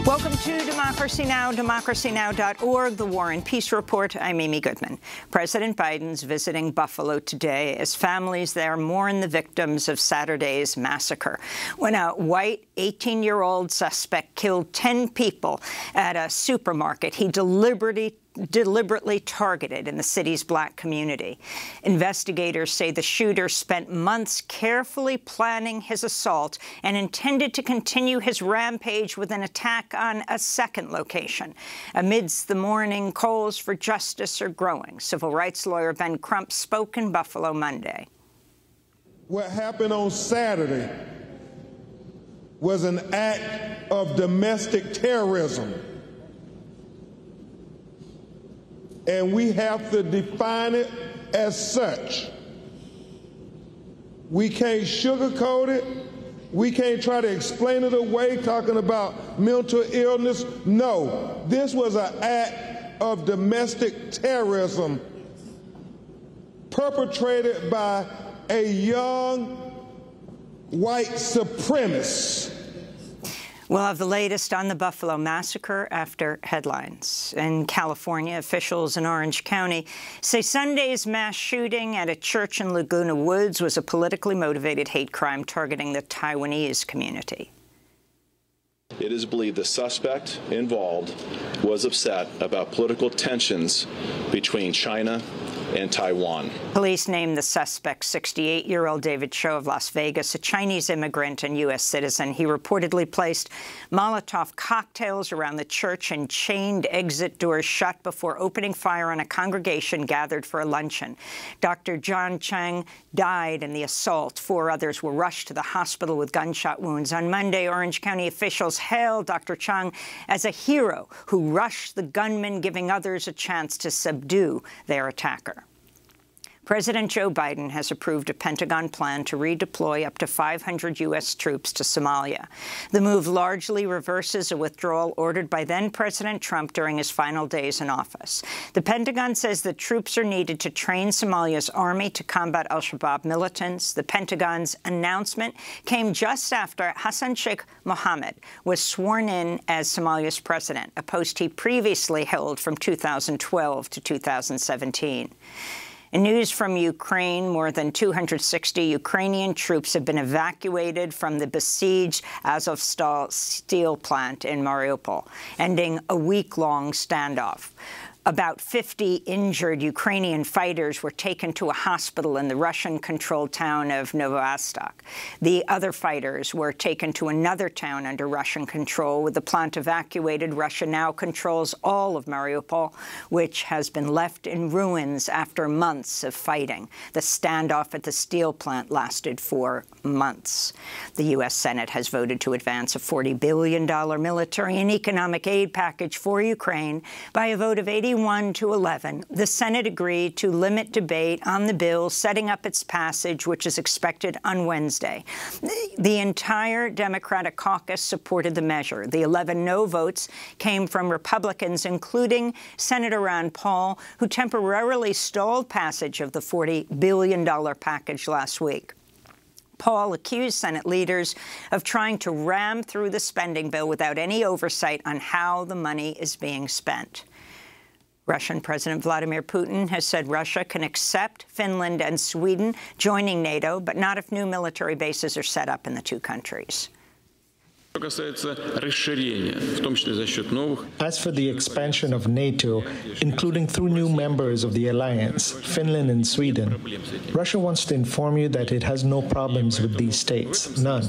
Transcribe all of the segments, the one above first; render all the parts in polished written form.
Welcome to Democracy Now!, democracynow.org, the War and Peace Report. I'm Amy Goodman. President Biden's visiting Buffalo today as families there mourn the victims of Saturday's massacre, when a white 18-year-old suspect killed 10 people at a supermarket he deliberately targeted in the city's black community. Investigators say the shooter spent months carefully planning his assault and intended to continue his rampage with an attack on a second location. Amidst the mourning, calls for justice are growing. Civil rights lawyer Ben Crump spoke in Buffalo Monday. What happened on Saturday was an act of domestic terrorism. And we have to define it as such. We can't sugarcoat it. We can't try to explain it away, talking about mental illness. No, this was an act of domestic terrorism perpetrated by a young white supremacist. We'll have the latest on the Buffalo massacre after headlines. In California, officials in Orange County say Sunday's mass shooting at a church in Laguna Woods was a politically motivated hate crime targeting the Taiwanese community. It is believed the suspect involved was upset about political tensions between China and Taiwan. Police named the suspect 68-year-old David Cho of Las Vegas, a Chinese immigrant and U.S. citizen. He reportedly placed Molotov cocktails around the church and chained exit doors shut before opening fire on a congregation gathered for a luncheon. Dr. John Chang died in the assault. 4 others were rushed to the hospital with gunshot wounds. On Monday, Orange County officials hailed Dr. Chang as a hero who rushed the gunman, giving others a chance to subdue their attacker. President Joe Biden has approved a Pentagon plan to redeploy up to 500 U.S. troops to Somalia. The move largely reverses a withdrawal ordered by then-President Trump during his final days in office. The Pentagon says the troops are needed to train Somalia's army to combat al-Shabaab militants. The Pentagon's announcement came just after Hassan Sheikh Mohammed was sworn in as Somalia's president, a post he previously held from 2012 to 2017. In news from Ukraine, more than 260 Ukrainian troops have been evacuated from the besieged Azovstal steel plant in Mariupol, ending a week-long standoff. About 50 injured Ukrainian fighters were taken to a hospital in the Russian-controlled town of Novostok. The other fighters were taken to another town under Russian control. With the plant evacuated, Russia now controls all of Mariupol, which has been left in ruins after months of fighting. The standoff at the steel plant lasted 4 months. The U.S. Senate has voted to advance a $40 billion military and economic aid package for Ukraine by a vote of 81 to 11. The Senate agreed to limit debate on the bill, setting up its passage, which is expected on Wednesday. The entire Democratic caucus supported the measure. The 11 no votes came from Republicans, including Senator Rand Paul, who temporarily stalled passage of the $40 billion package last week. Paul accused Senate leaders of trying to ram through the spending bill without any oversight on how the money is being spent. Russian President Vladimir Putin has said Russia can accept Finland and Sweden joining NATO, but not if new military bases are set up in the 2 countries. As for the expansion of NATO, including through new members of the alliance, Finland and Sweden, Russia wants to inform you that it has no problems with these states, none.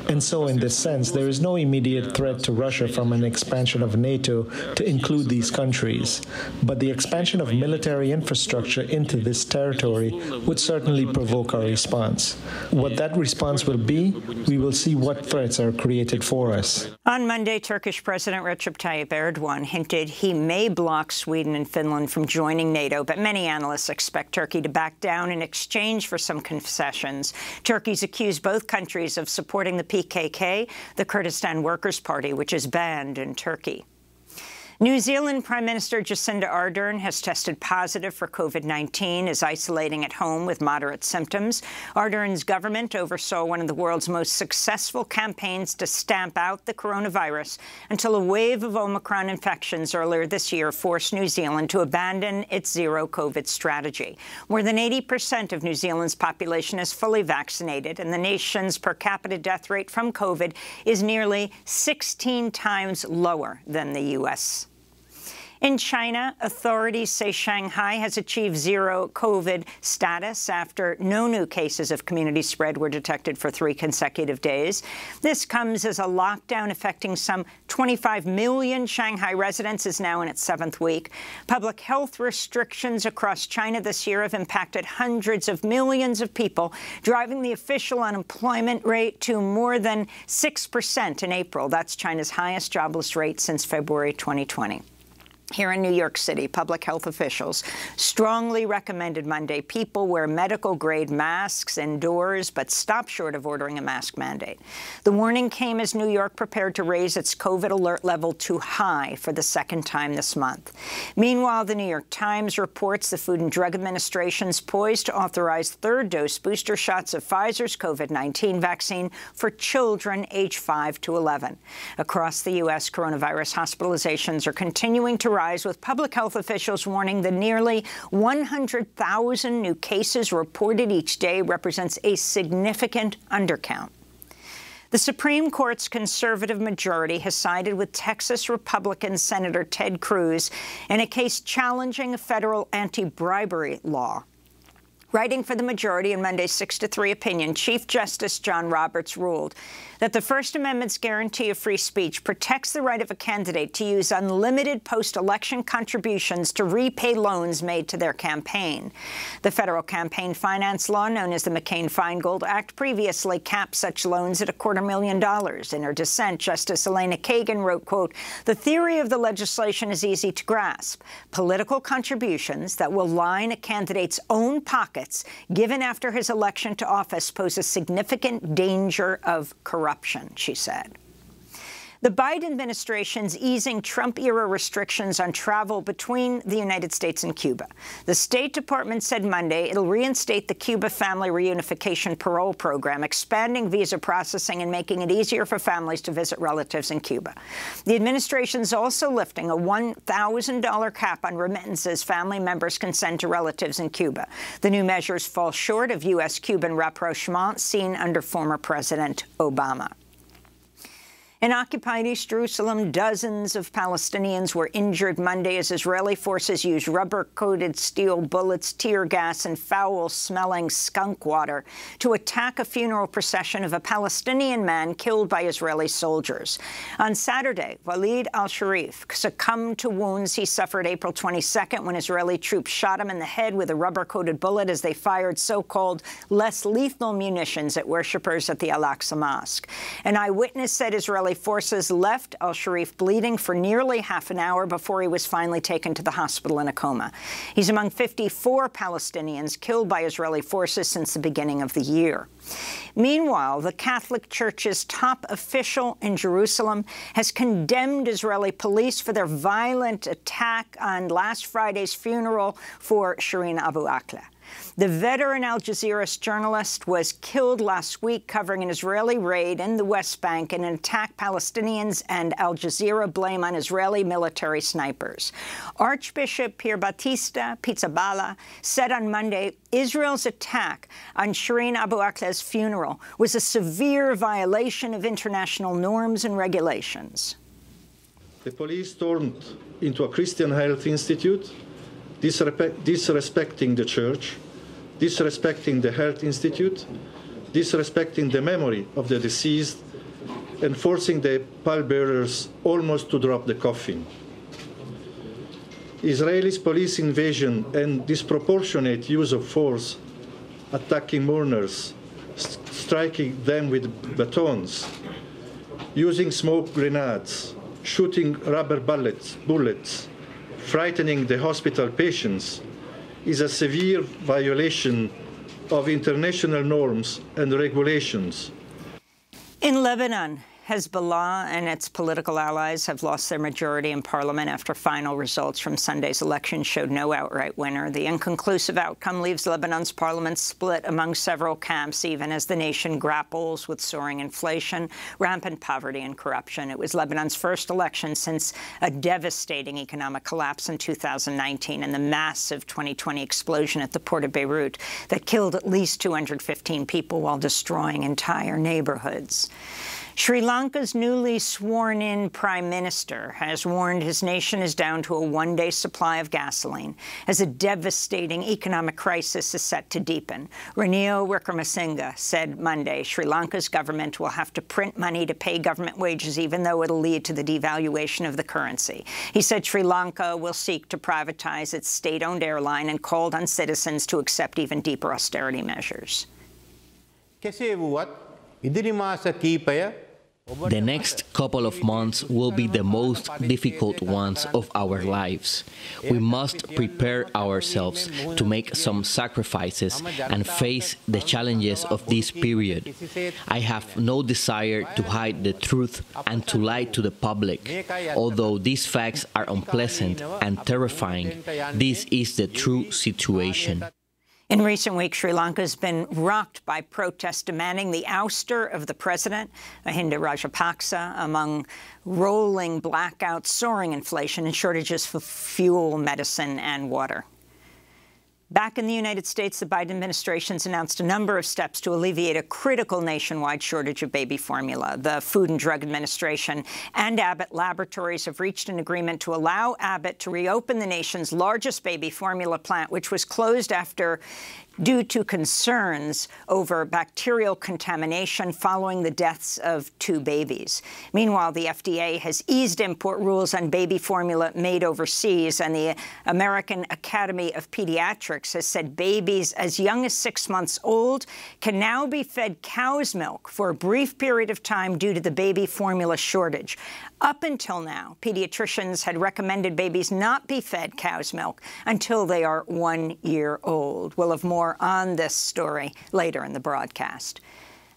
And so in this sense, there is no immediate threat to Russia from an expansion of NATO to include these countries. But the expansion of military infrastructure into this territory would certainly provoke our response. What that response will be, we will see what threats are created for us. On Monday, Turkish President Recep Tayyip Erdogan hinted he may block Sweden and Finland from joining NATO, but many analysts expect Turkey to back down in exchange for some concessions. Turkey's accused both countries of supporting the PKK, the Kurdistan Workers' Party, which is banned in Turkey. New Zealand Prime Minister Jacinda Ardern has tested positive for COVID-19, is isolating at home with moderate symptoms. Ardern's government oversaw one of the world's most successful campaigns to stamp out the coronavirus until a wave of Omicron infections earlier this year forced New Zealand to abandon its zero-COVID strategy. More than 80% of New Zealand's population is fully vaccinated, and the nation's per capita death rate from COVID is nearly 16 times lower than the U.S. In China, authorities say Shanghai has achieved zero COVID status after no new cases of community spread were detected for 3 consecutive days. This comes as a lockdown affecting some 25 million Shanghai residents is now in its 7th week. Public health restrictions across China this year have impacted hundreds of millions of people, driving the official unemployment rate to more than 6% in April. That's China's highest jobless rate since February 2020. Here in New York City, public health officials strongly recommended Monday people wear medical-grade masks indoors, but stop short of ordering a mask mandate. The warning came as New York prepared to raise its COVID alert level to high for the 2nd time this month. Meanwhile, the New York Times reports the Food and Drug Administration's poised to authorize 3rd-dose booster shots of Pfizer's COVID-19 vaccine for children aged 5 to 11. Across the U.S., coronavirus hospitalizations are continuing to rise, with public health officials warning the nearly 100,000 new cases reported each day represents a significant undercount. The Supreme Court's conservative majority has sided with Texas Republican Senator Ted Cruz in a case challenging a federal anti-bribery law. Writing for the majority in Monday's 6-3 opinion, Chief Justice John Roberts ruled that the First Amendment's guarantee of free speech protects the right of a candidate to use unlimited post-election contributions to repay loans made to their campaign. The federal campaign finance law, known as the McCain-Feingold Act, previously capped such loans at $250,000. In her dissent, Justice Elena Kagan wrote, quote, "The theory of the legislation is easy to grasp. Political contributions that will line a candidate's own pockets given after his election to office pose a significant danger of corruption," she said. The Biden administration's easing Trump-era restrictions on travel between the United States and Cuba. The State Department said Monday it'll reinstate the Cuba Family Reunification Parole Program, expanding visa processing and making it easier for families to visit relatives in Cuba. The administration's also lifting a $1,000 cap on remittances family members can send to relatives in Cuba. The new measures fall short of U.S.-Cuban rapprochement seen under former President Obama. In occupied East Jerusalem, dozens of Palestinians were injured Monday as Israeli forces used rubber-coated steel bullets, tear gas, and foul-smelling skunk water to attack a funeral procession of a Palestinian man killed by Israeli soldiers. On Saturday, Walid al-Sharif succumbed to wounds he suffered April 22nd when Israeli troops shot him in the head with a rubber-coated bullet as they fired so-called less lethal munitions at worshippers at the Al-Aqsa Mosque. An eyewitness said Israeli forces left al-Sharif bleeding for nearly half an hour before he was finally taken to the hospital in a coma. He's among 54 Palestinians killed by Israeli forces since the beginning of the year. Meanwhile, the Catholic Church's top official in Jerusalem has condemned Israeli police for their violent attack on last Friday's funeral for Shireen Abu Akleh. The veteran Al Jazeera journalist was killed last week covering an Israeli raid in the West Bank in an attack Palestinians and Al Jazeera blame on Israeli military snipers. Archbishop Pier Battista Pizzaballa said on Monday Israel's attack on Shireen Abu Akleh's funeral was a severe violation of international norms and regulations. The police stormed into a Christian health institute, disrespecting the church, disrespecting the health institute, disrespecting the memory of the deceased, and forcing the pallbearers almost to drop the coffin. Israelis' police invasion and disproportionate use of force, attacking mourners, striking them with batons, using smoke grenades, shooting rubber bullets, frightening the hospital patients, is a severe violation of international norms and regulations. In Lebanon, Hezbollah and its political allies have lost their majority in parliament after final results from Sunday's election showed no outright winner. The inconclusive outcome leaves Lebanon's parliament split among several camps, even as the nation grapples with soaring inflation, rampant poverty and corruption. It was Lebanon's first election since a devastating economic collapse in 2019 and the massive 2020 explosion at the port of Beirut that killed at least 215 people while destroying entire neighborhoods. Sri Lanka's newly sworn-in prime minister has warned his nation is down to a one-day supply of gasoline as a devastating economic crisis is set to deepen. Ranil Wickremesinghe said Monday Sri Lanka's government will have to print money to pay government wages, even though it'll lead to the devaluation of the currency. He said Sri Lanka will seek to privatize its state-owned airline and called on citizens to accept even deeper austerity measures. The next couple of months will be the most difficult ones of our lives. We must prepare ourselves to make some sacrifices and face the challenges of this period. I have no desire to hide the truth and to lie to the public. Although these facts are unpleasant and terrifying, this is the true situation. In recent weeks, Sri Lanka has been rocked by protests demanding the ouster of the president, Mahinda Rajapaksa, among rolling blackouts, soaring inflation, and shortages for fuel, medicine, and water. Back in the United States, the Biden administration's announced a number of steps to alleviate a critical nationwide shortage of baby formula. The Food and Drug Administration and Abbott Laboratories have reached an agreement to allow Abbott to reopen the nation's largest baby formula plant, which was closed due to concerns over bacterial contamination following the deaths of 2 babies. Meanwhile, the FDA has eased import rules on baby formula made overseas, and the American Academy of Pediatrics has said babies as young as 6 months old can now be fed cow's milk for a brief period of time due to the baby formula shortage. Up until now, pediatricians had recommended babies not be fed cow's milk until they are 1 year old. We'll have more on this story later in the broadcast.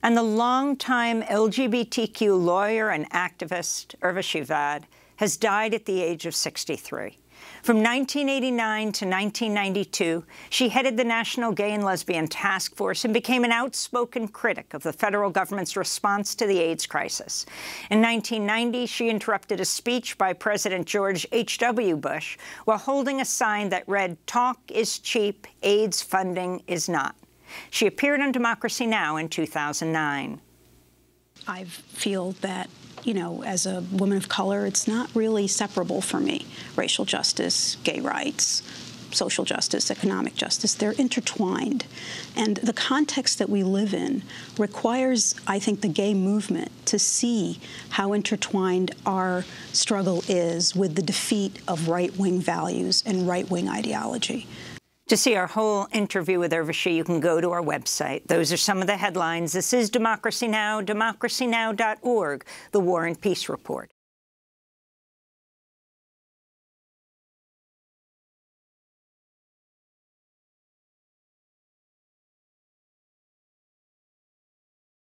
And the longtime LGBTQ lawyer and activist, Irva Shivad, has died at the age of 63. From 1989 to 1992, she headed the National Gay and Lesbian Task Force and became an outspoken critic of the federal government's response to the AIDS crisis. In 1990, she interrupted a speech by President George H.W. Bush while holding a sign that read, "Talk is cheap, AIDS funding is not." She appeared on Democracy Now! In 2009. I feel that, you know, as a woman of color, it's not really separable for me. Racial justice, gay rights, social justice, economic justice, they're intertwined. And the context that we live in requires, I think, the gay movement to see how intertwined our struggle is with the defeat of right-wing values and right-wing ideology. To see our whole interview with Irva Shivad, you can go to our website. Those are some of the headlines. This is Democracy Now!, democracynow.org, the War and Peace Report.